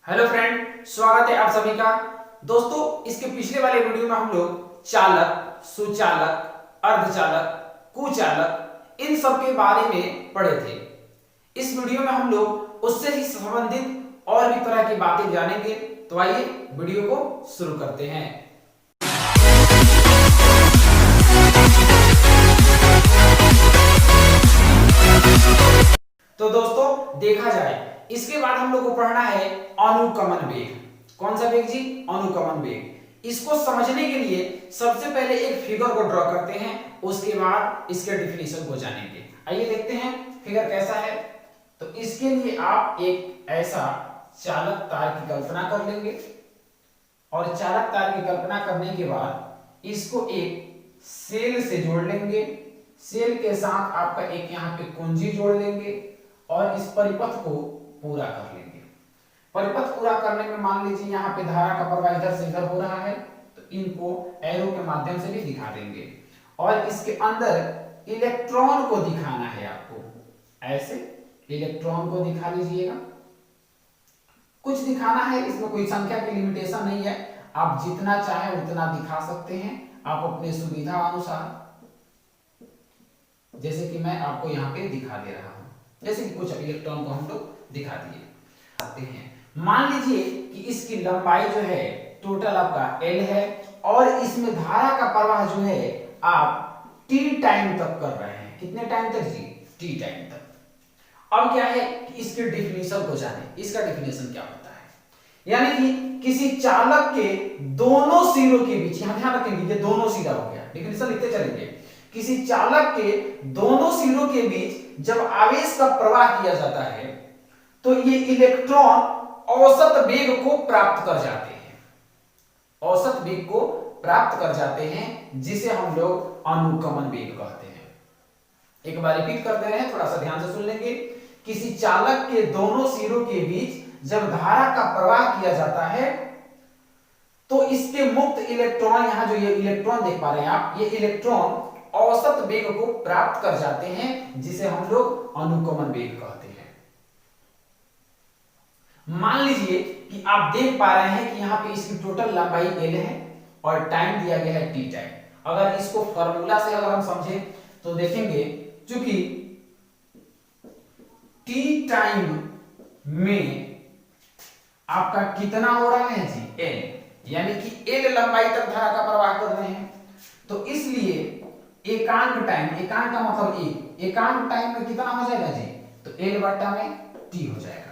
Hello friend, स्वागत है आप सभी का। दोस्तों, इसके पिछले वाले वीडियो में हम लोग चालक, सुचालक, अर्धचालक, कुचालक इन सब के बारे में पढ़े थे। इस वीडियो में हम लोग उससे ही संबंधित और भी तरह की बातें जानेंगे। तो आइए वीडियो को शुरू करते हैं। तो दोस्तों, देखा जाए इसके बाद हम लोग को पढ़ना है अनुकमन वेग। कौन सा वेग जी? अनुकमन वेग। इसको समझने के लिए सबसे पहले एक फिगर को ड्रॉ करते हैं, उसके बाद इसके डिफिनेशन को जानेंगे। आइए देखते हैं फिगर कैसा है। तो इसके लिए आप एक ऐसा चालक तार की कल्पना कर लेंगे और चालक तार की कल्पना करने के बाद इसको एक सेल से जोड़ लेंगे। सेल के साथ आपका एक यहाँ पे कुंजी जोड़ लेंगे और इस परिपथ को पूरा कर लेंगे। परिपथ पूरा करने में मान लीजिए यहाँ पे धारा का प्रवाह इधर से इधर हो रहा है, तो इनको एरो के माध्यम से भी दिखा देंगे। और इसके अंदर इलेक्ट्रॉन को दिखाना है आपको, ऐसे इलेक्ट्रॉन को दिखा लीजिएगा। कुछ दिखाना है, इसमें कोई संख्या की लिमिटेशन नहीं है, आप जितना चाहे उतना दिखा सकते हैं आप अपने सुविधा अनुसार। जैसे कि मैं आपको यहाँ पे दिखा दे रहा हूं, जैसे कि कुछ इलेक्ट्रॉन को हम लोग दिखा दिए आते हैं। मान लीजिए कि इसकी लंबाई जो है टोटल आपका L है और इसमें धारा का प्रवाह जो है आप T टाइम तक कर रहे हैं। कितने टाइम तक जी? T टाइम तक। अब क्या है कि इसके डिफिनेशन को जाने। इसका डिफिनेशन क्या होता है? यानी कि किसी चालक के दोनों सिरों के बीच, यहां ध्यान रखेंगे ये दोनों सिरा हो गया, डिफिनेशन लिखते चलेंगे। किसी चालक के दोनों सिरों के बीच जब आवेश का प्रवाह किया जाता है तो ये इलेक्ट्रॉन औसत वेग को प्राप्त कर जाते हैं। औसत वेग को प्राप्त कर जाते हैं, जिसे हम लोग अनुकमन वेग कहते हैं। एक बार रिपीट कर दे रहे हैं, थोड़ा सा ध्यान से सुन लेंगे। किसी चालक के दोनों सिरों के बीच जब धारा का प्रवाह किया जाता है तो इसके मुक्त इलेक्ट्रॉन, यहां जो ये इलेक्ट्रॉन देख पा रहे हैं आप, ये इलेक्ट्रॉन औसत वेग को प्राप्त कर जाते हैं, जिसे हम लोग अनुकमन वेग कहते हैं। मान लीजिए कि आप देख पा रहे हैं कि यहां पे इसकी टोटल लंबाई L है और टाइम दिया गया है T टाइम। अगर इसको फॉर्मूला से अगर हम समझे तो देखेंगे, चूंकि T टाइम में आपका कितना हो रहा है जी? L, यानी कि L लंबाई तक धारा का प्रवाह कर रहे हैं, तो इसलिए एकांक टाइम, एकांक का मतलब एक, एकांक टाइम में कितना हो जाएगा जी? तो L बट्टा में T हो जाएगा।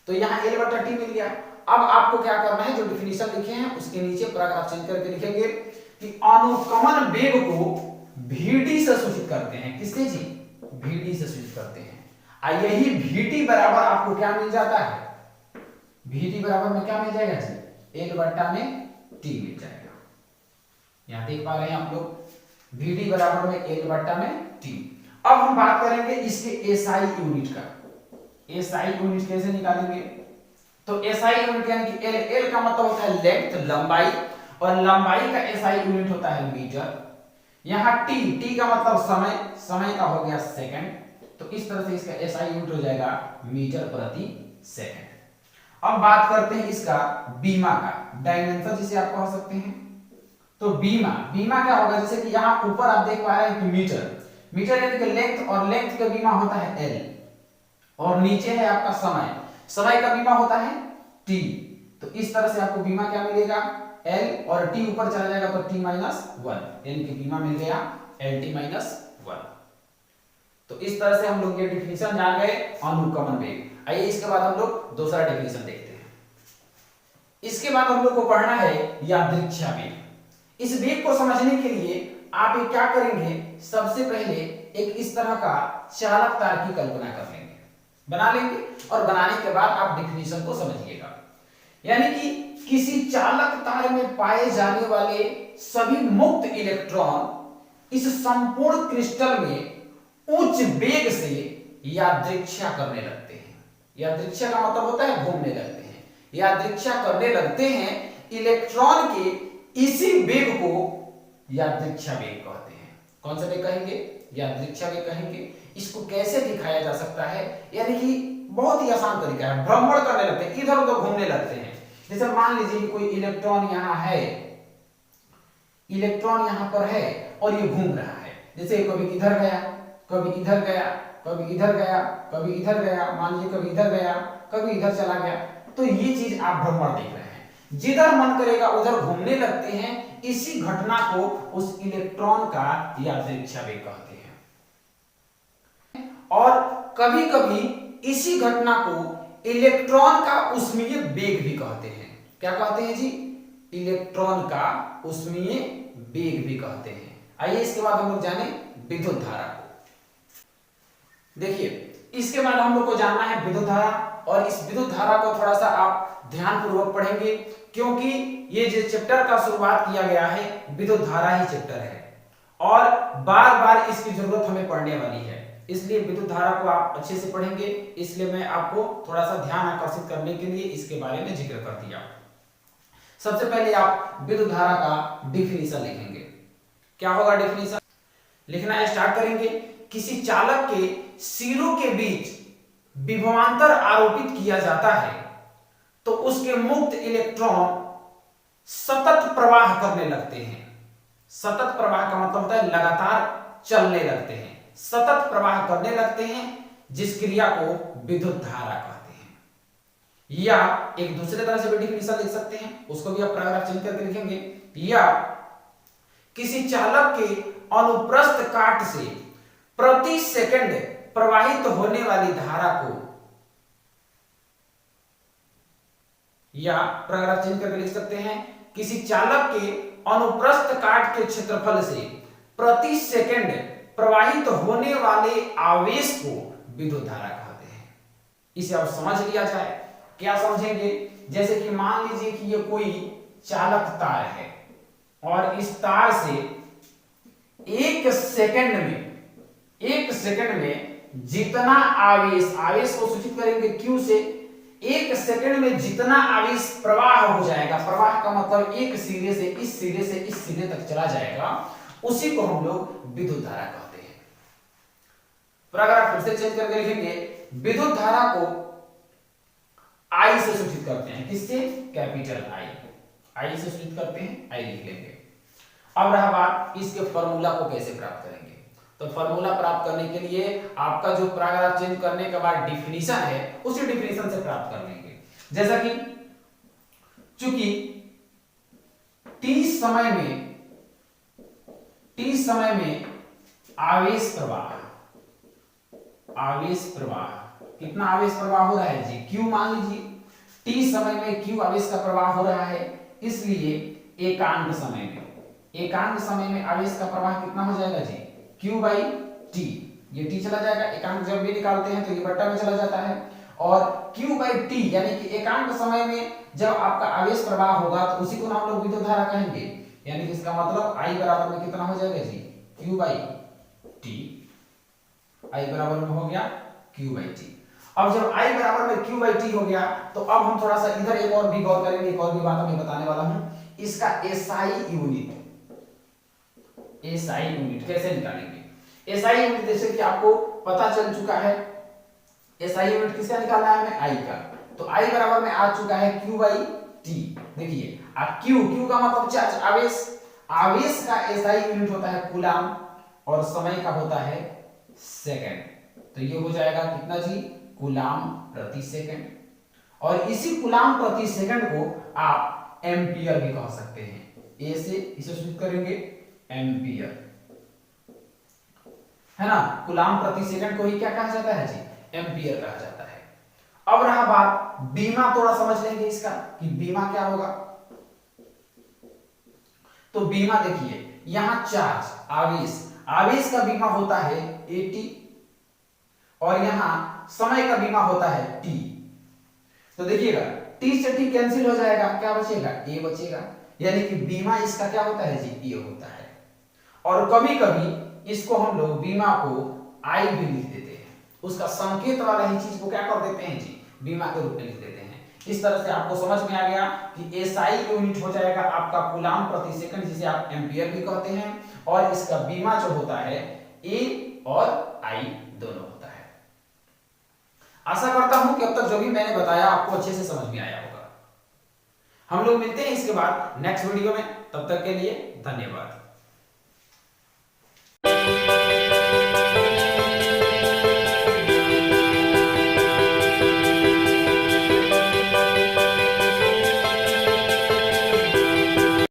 तो यहां L बट्टा T मिल गया। अब आपको क्या करना है, जो डिफिनेशन लिखे हैं उसके नीचे पैराग्राफ चेंज करके लिखेंगे कि अनुकमन वेग को Vd से सूचित करते हैं। किससे जी? Vd से सूचित करते हैं। यही Vd बराबर आपको क्या मिल जाता है? Vd बराबर में क्या मिल जाएगा जी? L बट्टा में T मिल जाएगा। यहां देख पा रहे हैं आप लोग, Vd बराबर में L बट्टा में T। अब हम बात करेंगे इसके SI यूनिट का। SI यूनिट कैसे निकालेंगे? तो SI यूनिट यानी कि L का मतलब होता है लेंथ, लंबाई, और लंबाई का SI यूनिट होता है मीटर। यहां T का मतलब समय, समय का हो गया सेकंड, तो इस तरह से इसका SI यूनिट हो जाएगा मीटर प्रति सेकंड। अब बात करते हैं इसका बीमा का, डायमेंशन जिसे आप कह सकते हैं। तो बीमा क्या होगा? जैसे कि यहां ऊपर आप देख पा रहे हैं कि मीटर यानी कि लेंथ, और लेंथ का बीमा होता है L, और नीचे है आपका समय, समय का बीमा होता है T। तो इस तरह से आपको बीमा क्या मिलेगा? L, और T ऊपर चला जाएगा तो T माइनस 1, यानी कि बीमा मिल गया LT माइनस 1। तो इस तरह से हम लोग ये डिफिनेशन जान गए अनुकमन वेग। आइए इसके बाद हम लोग दूसरा डिफिनेशन देखते हैं। इसके बाद हम लोग को पढ़ना है यादृच्छा वेग। इस वेग को समझने के लिए आप ये क्या करेंगे, सबसे पहले एक इस तरह का चालक तार की कल्पना कर लेंगे, बना लेंगे, और बनाने के बाद आप डिफिनेशन को समझिएगा। यानी कि किसी चालक तार में पाए जाने वाले सभी मुक्त इलेक्ट्रॉन इस संपूर्ण क्रिस्टल में उच्च वेग से यादृच्छा करने लगते हैं। यादृच्छा का मतलब होता है घूमने लगते हैं, यादृच्छा करने लगते हैं। इलेक्ट्रॉन के इसी वेग को यादृच्छा वेग कहते हैं। कौन सा वेग कहेंगे? यादृच्छा वेग कहेंगे। इसको कैसे दिखाया जा सकता है? यानी कि बहुत ही आसान तरीका है, भ्रमण करने लगते हैं, इधर उधर घूमने लगते हैं। जैसे मान लीजिए कि कोई इलेक्ट्रॉन यहाँ है, इलेक्ट्रॉन यहाँ पर है और ये घूम रहा है, जैसे कभी इधर गया, कभी इधर गया, कभी इधर गया, कभी इधर गया, मान लीजिए कभी इधर गया, कभी इधर चला गया, तो ये चीज आप भ्रमण देख रहे हैं। जिधर मन करेगा उधर घूमने लगते हैं, इसी घटना को उस इलेक्ट्रॉन का यादृच्छा वेग कहते हैं। और कभी कभी इसी घटना को इलेक्ट्रॉन का ऊष्मीय वेग भी कहते हैं। क्या कहते हैं जी? इलेक्ट्रॉन का ऊष्मीय वेग भी कहते हैं। आइए इसके बाद हम लोग जाने विद्युत धारा को। देखिए, इसके बाद हम लोग को जानना है विद्युत धारा, और इस विद्युत धारा को थोड़ा सा आप ध्यान पूर्वक पढ़ेंगे, क्योंकि ये जो चैप्टर का शुरुआत किया गया है विद्युत धारा ही चैप्टर है और बार बार इसकी जरूरत हमें पढ़ने वाली है, इसलिए विद्युत धारा को आप अच्छे से पढ़ेंगे। इसलिए मैं आपको थोड़ा सा ध्यान आकर्षित करने के लिए इसके बारे में जिक्र कर दिया। सबसे पहले आप विद्युत धारा का डिफिनीशन लिखेंगे। क्या होगा डिफिनीशन? लिखना स्टार्ट करेंगे। किसी चालक के सिरों के बीच विभवांतर आरोपित किया जाता है तो उसके मुक्त इलेक्ट्रॉन सतत प्रवाह करने लगते हैं। सतत प्रवाह का मतलब होता है लगातार चलने लगते हैं, सतत प्रवाह करने लगते हैं, जिस क्रिया को विद्युत धारा कहते हैं। या एक दूसरे तरह से भी डिफिनीशन लिख सकते हैं, उसको भी आप पैराग्राफ चेंज करके लिखेंगे। या किसी चालक के अनुप्रस्थ काट से प्रति सेकंड प्रवाहित होने वाली धारा को, या पैराग्राफ चेंज करके लिख सकते हैं, किसी चालक के अनुप्रस्थ काट के क्षेत्रफल से प्रति सेकंड प्रवाहित होने वाले आवेश को विद्युत धारा कहते हैं। इसे अब समझ लिया जाए। क्या समझेंगे? जैसे कि मान लीजिए कि ये कोई चालक तार है और इस तार से एक सेकंड में जितना आवेश को सूचित करेंगे Q से, एक सेकंड में जितना आवेश प्रवाह हो जाएगा, प्रवाह का मतलब एक सिरे से इस सिरे तक चला जाएगा, उसी को हम लोग विद्युत धारा कहते हैं। पैराग्राफ फिर से चेंज करके लिखेंगे। विद्युत धारा को I से सूचित करते हैं। किससे? कैपिटल I से सूचित करते हैं, I लिख लेंगे। अब रहा बात इसके फॉर्मूला को कैसे प्राप्त करेंगे। तो फॉर्मूला प्राप्त करने के लिए आपका जो पैराग्राफ चेंज करने के बाद डिफिनीशन है, उसी डिफिनीशन से प्राप्त कर लेंगे। जैसा कि चूंकि t समय में आवेश प्रवाह कितना आवेश प्रवाह हो रहा है जी? Q मान लीजिए t समय में Q आवेश का प्रवाह हो रहा है, इसलिए एकांक समय में आवेश का प्रवाह कितना हो जाएगा जी? Q/T। ये T चला जाएगा, एकांक जब भी निकालते हैं तो ये बट्टा में चला जाता है, और Q/T यानी कि एकांक समय में जब आपका आवेश प्रवाह होगा तो उसी को हम लोग विद्युत धारा कहेंगे। यानी कि इसका मतलब I बराबर में कितना हो जाएगा जी? Q/T। I बराबर में हो गया Q/T। अब जब I बराबर में Q/T हो गया तो अब हम थोड़ा सा इधर एक और भी गौर करेंगे, एक और भी बात मैं बताने वाला हूं। इसका SI यूनिट कैसे निकालेंगे? SI यूनिट जैसे कि आपको पता चल चुका है, SI यूनिट किसका निकालना है हमें? I का। तो I बराबर में आ चुका है Q/T। देखिए Q का मतलब चार्ज, आवेश का SI यूनिट होता है कूलाम और समय का होता है सेकंड। तो ये हो जाएगा कितना जी? कूलाम प्रति सेकंड। और इसी कूलाम प्रति सेकंड को आप एम्पियर भी कह सकते हैं। ए से इसे सूचित करेंगे एम्पियर, है ना? कूलाम प्रति सेकंड को ही क्या कहा जाता है जी? एम्पियर कहा जाता है। अब रहा बात बीमा, थोड़ा समझ लेंगे इसका कि बीमा क्या होगा। तो बीमा देखिए, यहां चार्ज आवेश का बीमा होता है AT और यहां समय का बीमा होता है T। तो देखिएगा T से T कैंसिल हो जाएगा, क्या बचेगा? A बचेगा। यानी कि बीमा इसका क्या होता है जी? A होता है। और कभी कभी इसको हम लोग बीमा को I भी लिख देते हैं, उसका संकेत वाला ही चीज को क्या कर देते हैं जी? बीमा के रूप में लिख देते हैं। इस तरह से आपको समझ में आ गया कि SI यूनिट हो जाएगा आपका कूलाम प्रति सेकंड, जिसे आप एम्पियर भी कहते हैं, और इसका बीमा जो होता है A और I दोनों होता है। आशा करता हूं कि अब तक जो भी मैंने बताया आपको अच्छे से समझ में आया होगा। हम लोग मिलते हैं इसके बाद नेक्स्ट वीडियो में, तब तक के लिए धन्यवाद।